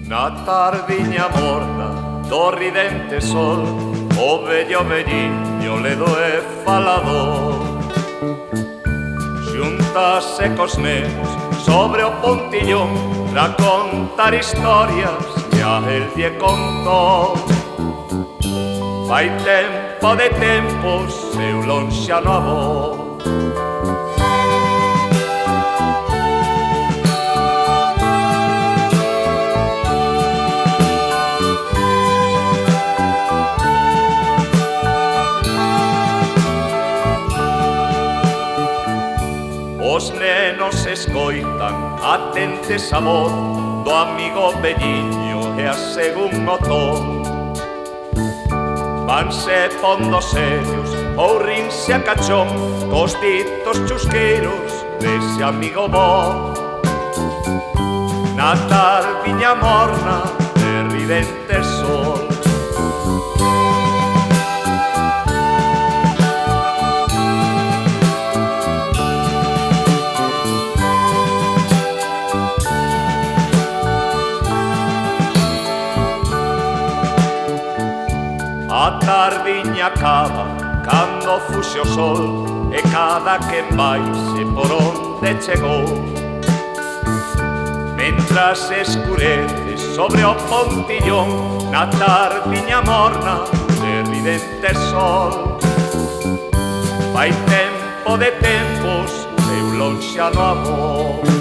Na tardiña morna do ridente sol, o vello velliño ledo e falador xuntase cos nenos sobre o pontillón pra contar historias que a el lle contou. Fai tempo de tempos, eu lonxano avó. Os nenos escoitan atentes a voz do amigo velliño e a según o ton. Vanse pondo serios ou rinse a cachón cos ditos chusqueiros dese amigo bo. Na tardiña morna de ridente sol, a tardiña acaba cando fuxe o sol e cada quen vaise por onde chegou. Mentras escurece sobre o pontillón na tardiña morna de ridente sol. Fai tempo de tempos, eu lonxano avó.